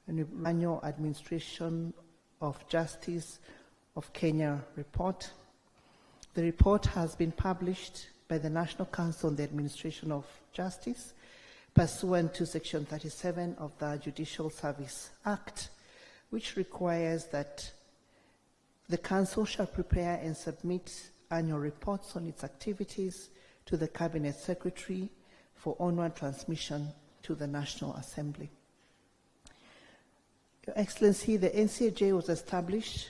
Annual Administration of Justice of Kenya report. The report has been published by the National Council on the Administration of Justice pursuant to Section 37 of the Judicial Service Act, which requires that the Council shall prepare and submit annual reports on its activities to the Cabinet Secretary for onward transmission to the National Assembly. Your Excellency, the NCAJ was established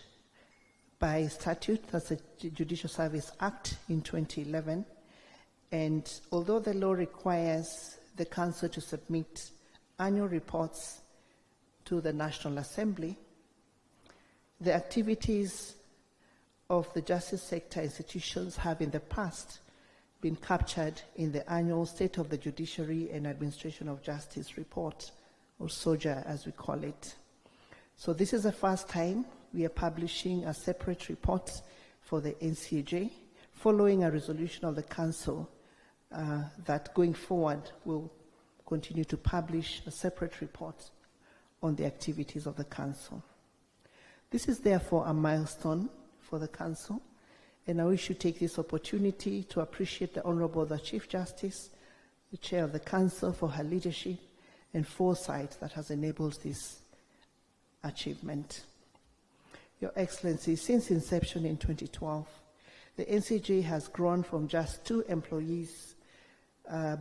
by statute, that's the Judicial Service Act in 2011, and although the law requires the Council to submit annual reports to the National Assembly, the activities of the justice sector institutions have in the past been captured in the annual State of the Judiciary and Administration of Justice report, or SOJA as we call it. So this is the first time we are publishing a separate report for the NCAJ, following a resolution of the Council that going forward will continue to publish a separate report on the activities of the Council. This is therefore a milestone for the Council, and I wish to take this opportunity to appreciate the Honorable the Chief Justice, the Chair of the Council, for her leadership and foresight that has enabled this achievement. Your Excellency, since inception in 2012, the NCJ has grown from just 2 employees,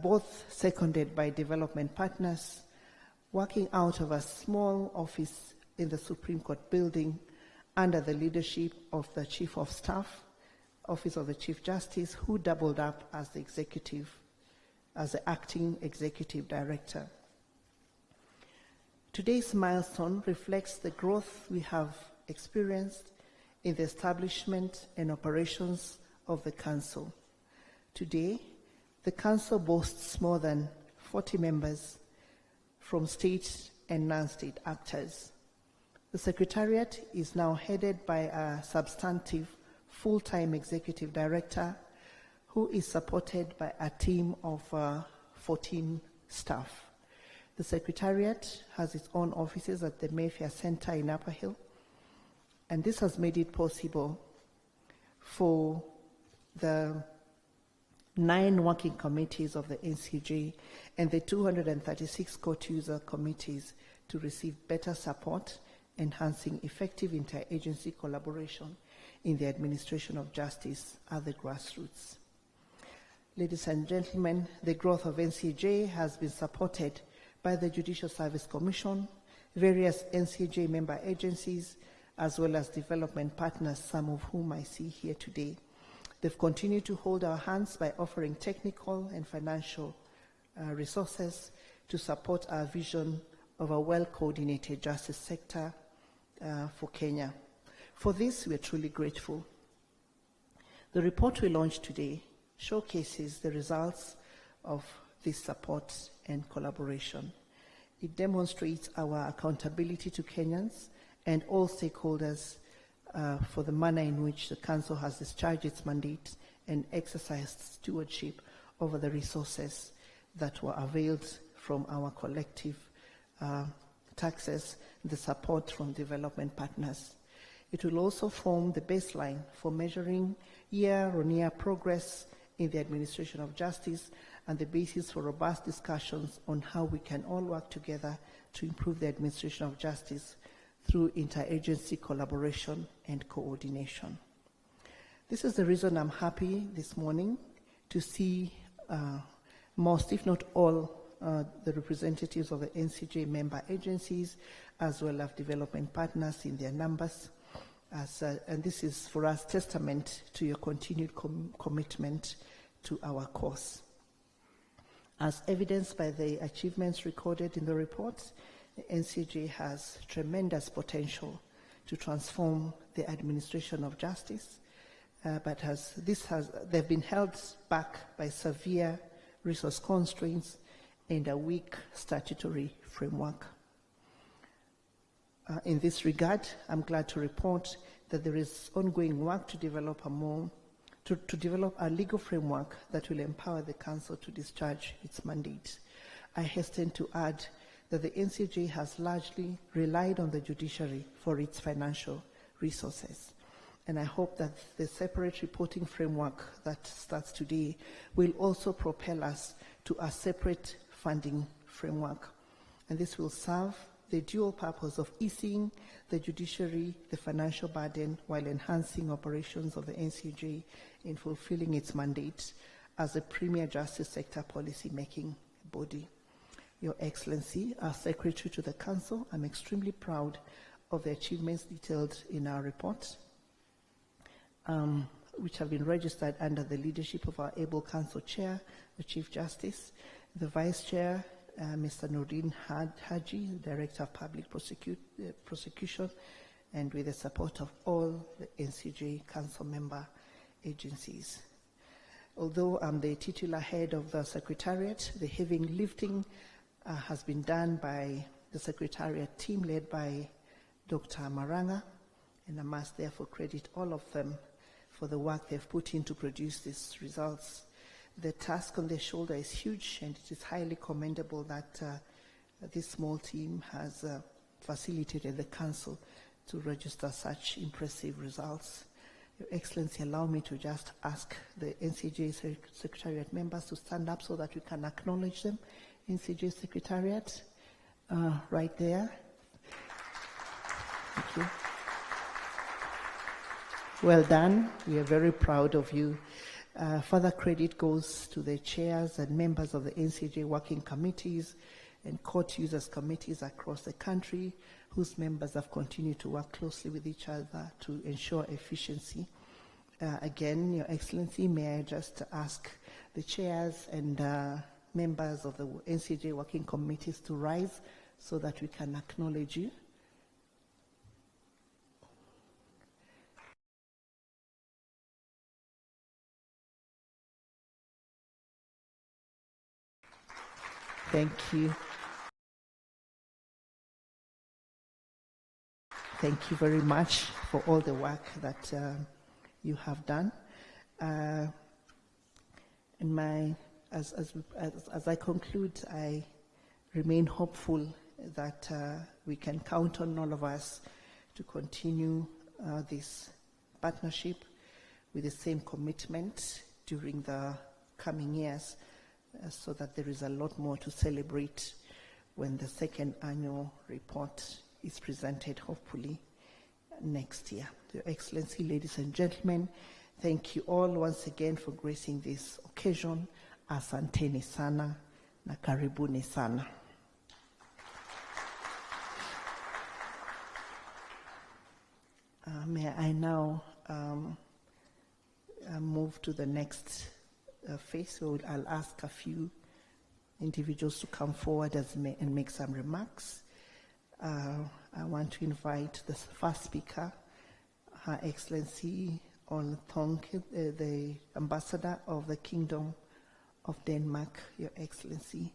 both seconded by development partners, working out of a small office in the Supreme Court building under the leadership of the Chief of Staff, Office of the Chief Justice, who doubled up as the acting executive director. Today's milestone reflects the growth we have experienced in the establishment and operations of the Council. Today, the Council boasts more than 40 members from state and non-state actors. The Secretariat is now headed by a substantive full-time executive director who is supported by a team of 14 staff. The Secretariat has its own offices at the Mayfair Center in Upper Hill, and this has made it possible for the 9 working committees of the NCJ and the 236 court user committees to receive better support, enhancing effective interagency collaboration in the administration of justice at the grassroots. Ladies and gentlemen, the growth of NCJ has been supported by the Judicial Service Commission, various NCJ member agencies, as well as development partners, some of whom I see here today. They've continued to hold our hands by offering technical and financial resources to support our vision of a well-coordinated justice sector for Kenya. For this, we are truly grateful. The report we launched today showcases the results of this support and collaboration. It demonstrates our accountability to Kenyans and all stakeholders for the manner in which the Council has discharged its mandate and exercised stewardship over the resources that were availed from our collective taxes, the support from development partners. It will also form the baseline for measuring year-on-year progress in the administration of justice and the basis for robust discussions on how we can all work together to improve the administration of justice through interagency collaboration and coordination. This is the reason I'm happy this morning to see most, if not all, the representatives of the NCJ member agencies, as well as development partners in their numbers. And this is for us testament to your continued commitment to our cause. As evidenced by the achievements recorded in the report, the NCJ has tremendous potential to transform the administration of justice, but they've been held back by severe resource constraints and a weak statutory framework. In this regard, I'm glad to report that there is ongoing work to develop a legal framework that will empower the Council to discharge its mandate. I hasten to add that the NCJ has largely relied on the judiciary for its financial resources. And I hope that the separate reporting framework that starts today will also propel us to a separate funding framework. And this will serve the dual purpose of easing the judiciary the financial burden while enhancing operations of the NCJ in fulfilling its mandate as a premier justice sector policy-making body. Your Excellency, as Secretary to the Council, I'm extremely proud of the achievements detailed in our report, which have been registered under the leadership of our able Council Chair, the Chief Justice, the Vice Chair, Mr. Nordin Haji, Director of Public Prosecution, and with the support of all the NCJ Council member agencies. Although I'm the titular head of the Secretariat, the heavy lifting has been done by the Secretariat team led by Dr. Maranga, and I must therefore credit all of them for the work they've put in to produce these results. The task on their shoulder is huge, and it is highly commendable that this small team has facilitated the Council to register such impressive results. Your Excellency, allow me to just ask the NCJ Secretariat members to stand up so that we can acknowledge them. NCJ Secretariat, right there. Thank you. Well done. We are very proud of you. Further credit goes to the chairs and members of the NCJ working committees and court users committees across the country, whose members have continued to work closely with each other to ensure efficiency. Again, Your Excellency, may I just ask the chairs and members of the NCJ working committees to rise so that we can acknowledge you. Thank you. Thank you very much for all the work that you have done. And as I conclude, I remain hopeful that we can count on all of us to continue this partnership with the same commitment during the coming years, so that there is a lot more to celebrate when the second annual report is presented, hopefully next year. Your Excellency, ladies and gentlemen, thank you all once again for gracing this occasion. Asanteni sana na karibuni sana. May I now move to the next phase? So I'll ask a few individuals to come forward and make some remarks. I want to invite the first speaker, Her Excellency Olthong, the Ambassador of the Kingdom of Denmark. Your Excellency,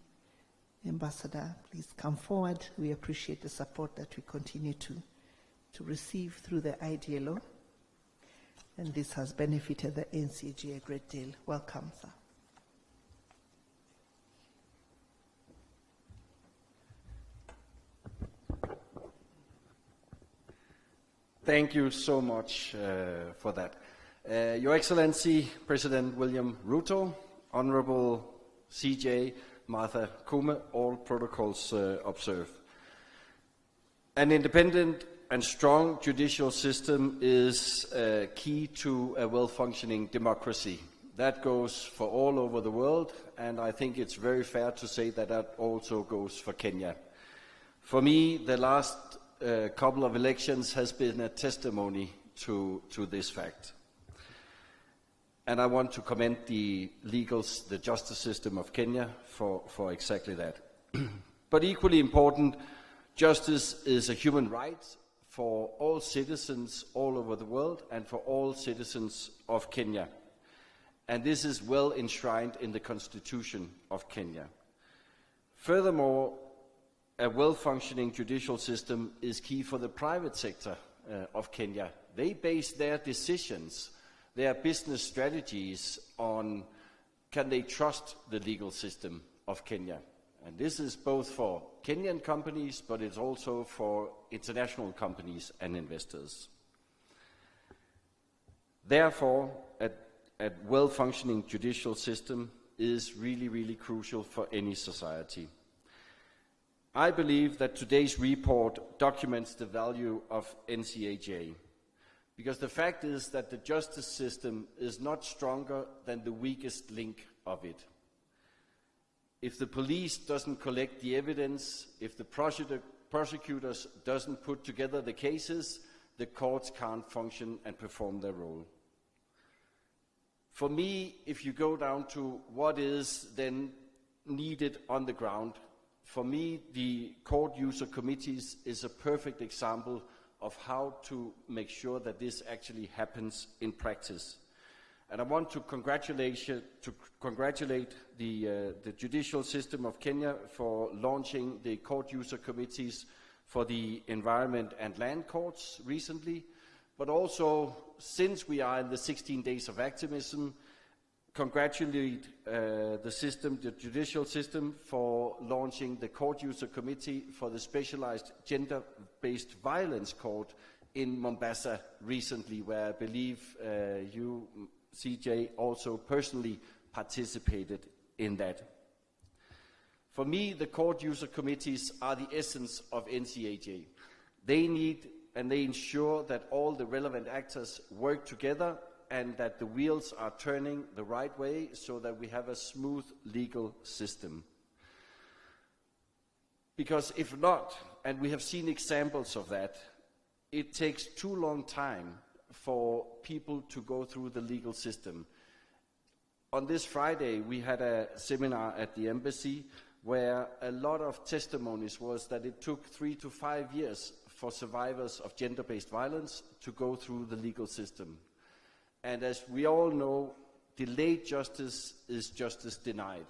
Ambassador, please come forward. We appreciate the support that we continue to receive through the IDLO, and this has benefited the NCJ a great deal. Welcome, sir. Thank you so much for that. Your Excellency, President William Ruto, Honorable CJ Martha Kume, all protocols observed. An independent and strong judicial system is key to a well-functioning democracy. That goes for all over the world, and I think it's very fair to say that that also goes for Kenya. For me, the last couple of elections has been a testimony to this fact. And I want to commend the justice system of Kenya for exactly that. But equally important, justice is a human right for all citizens all over the world and for all citizens of Kenya. And this is well enshrined in the Constitution of Kenya. Furthermore, a well-functioning judicial system is key for the private sector of Kenya. They base their decisions, their business strategies on, can they trust the legal system of Kenya? And this is both for Kenyan companies, but it's also for international companies and investors. Therefore, a well-functioning judicial system is really, really crucial for any society. I believe that today's report documents the value of NCAJ, because the fact is that the justice system is not stronger than the weakest link of it. If the police doesn't collect the evidence, if the prosecutors doesn't put together the cases, the courts can't function and perform their role. For me, if you go down to what is then needed on the ground, for me, the court user committees is a perfect example of how to make sure that this actually happens in practice. And I want to congratulate the judicial system of Kenya for launching the court user committees for the environment and land courts recently, but also, since we are in the 16 days of activism, congratulate the judicial system for launching the court user committee for the specialized gender-based violence court in Mombasa recently, where I believe you, CJ, also personally participated in that. For me, the court user committees are the essence of NCAJ. They need and they ensure that all the relevant actors work together and that the wheels are turning the right way so that we have a smooth legal system. Because if not, and we have seen examples of that, it takes too long time for people to go through the legal system. On this Friday, we had a seminar at the embassy where a lot of testimonies was that it took 3 to 5 years for survivors of gender-based violence to go through the legal system. And as we all know, delayed justice is justice denied.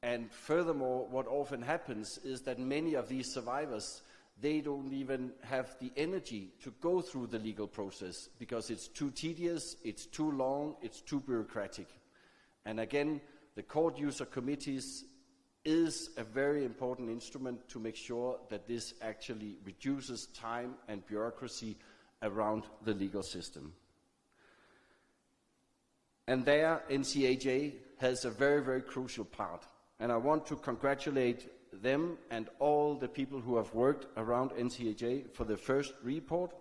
And furthermore, what often happens is that many of these survivors, they don't even have the energy to go through the legal process because it's too tedious, it's too long, it's too bureaucratic. And again, the court user committees is a very important instrument to make sure that this actually reduces time and bureaucracy around the legal system. And there, NCAJ has a very, very crucial part. And I want to congratulate them and all the people who have worked around NCAJ for the first report.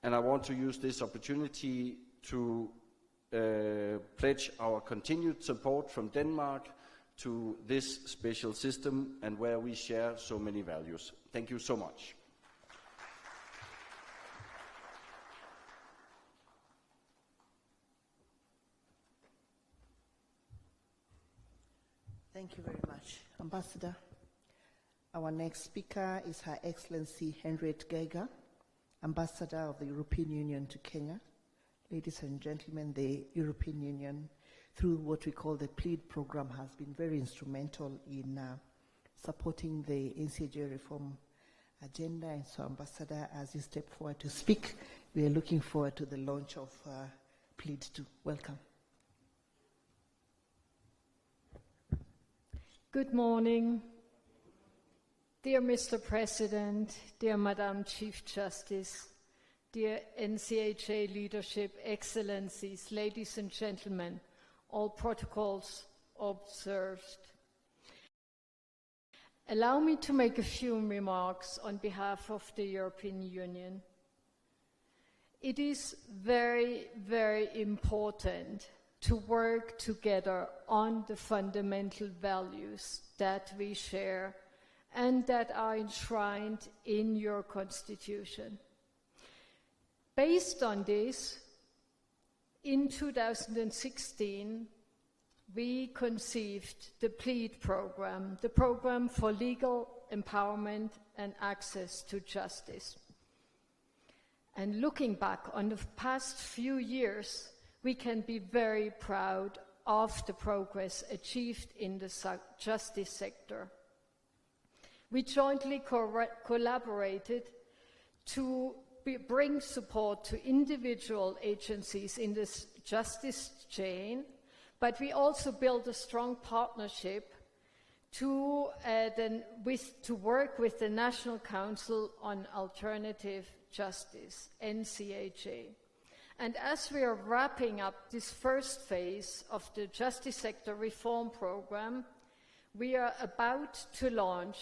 And I want to use this opportunity to pledge our continued support from Denmark to this special system and where we share so many values. Thank you so much. Thank you very much, Ambassador. Our next speaker is Her Excellency Henriette Geiger, Ambassador of the European Union to Kenya. Ladies and gentlemen, the European Union, through what we call the PLEAD program, has been very instrumental in supporting the NCAJ reform agenda. And so, Ambassador, as you step forward to speak, we are looking forward to the launch of PLEAD 2. Welcome. Good morning. Dear Mr. President, dear Madam Chief Justice, dear NCAJ leadership, excellencies, ladies and gentlemen, all protocols observed. Allow me to make a few remarks on behalf of the European Union. It is very, very important to work together on the fundamental values that we share and that are enshrined in your Constitution. Based on this, in 2016, we conceived the PLEAD program, the program for legal empowerment and access to justice. And looking back on the past few years, we can be very proud of the progress achieved in the justice sector. We jointly collaborated to bring support to individual agencies in this justice chain, but we also built a strong partnership to work with the National Council on Alternative Justice, NCAJ. And as we are wrapping up this first phase of the Justice Sector Reform Program, we are about to launch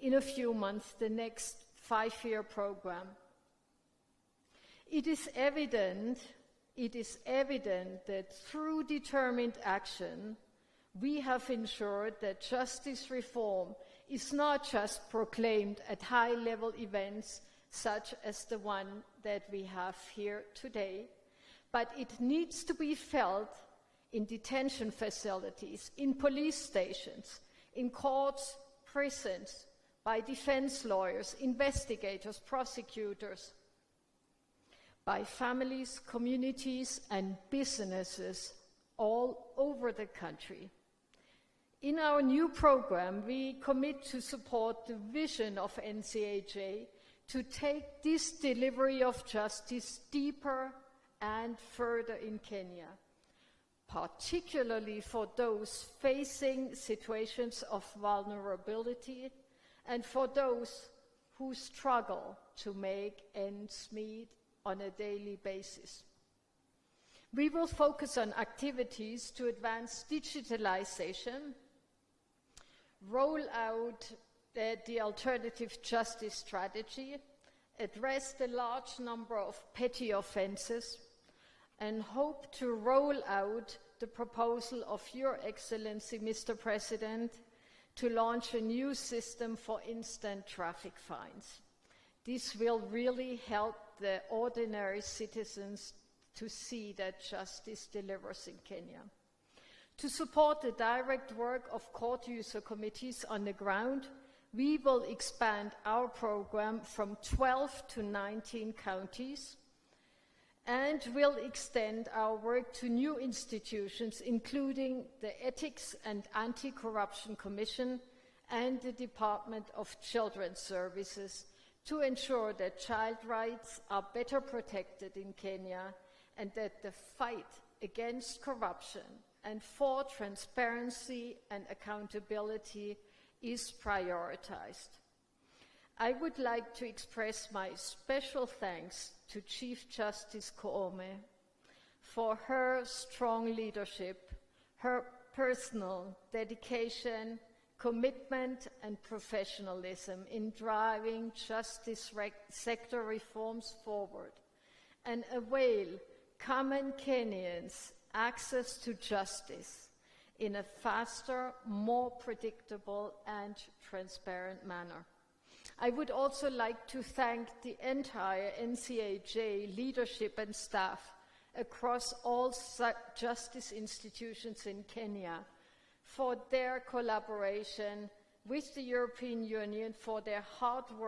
in a few months the next 5-year program. It is evident that through determined action, we have ensured that justice reform is not just proclaimed at high-level events such as the one that we have here today, but it needs to be felt in detention facilities, in police stations, in courts, prisons, by defense lawyers, investigators, prosecutors, by families, communities, and businesses all over the country. In our new program, we commit to support the vision of NCAJ to take this delivery of justice deeper and further in Kenya, particularly for those facing situations of vulnerability and for those who struggle to make ends meet on a daily basis. We will focus on activities to advance digitalization, roll out the alternative justice strategy, address the large number of petty offenses, and hope to roll out the proposal of Your Excellency, Mr. President, to launch a new system for instant traffic fines. This will really help the ordinary citizens to see that justice delivers in Kenya. To support the direct work of court user committees on the ground, we will expand our program from 12 to 19 counties and will extend our work to new institutions, including the Ethics and Anti-Corruption Commission and the Department of Children's Services, to ensure that child rights are better protected in Kenya and that the fight against corruption and for transparency and accountability is prioritized. I would like to express my special thanks to Chief Justice Koome for her strong leadership, her personal dedication, commitment and professionalism in driving justice sector reforms forward and avail common Kenyans access to justice in a faster, more predictable and transparent manner. I would also like to thank the entire NCAJ leadership and staff across all justice institutions in Kenya for their collaboration with the European Union, for their hard work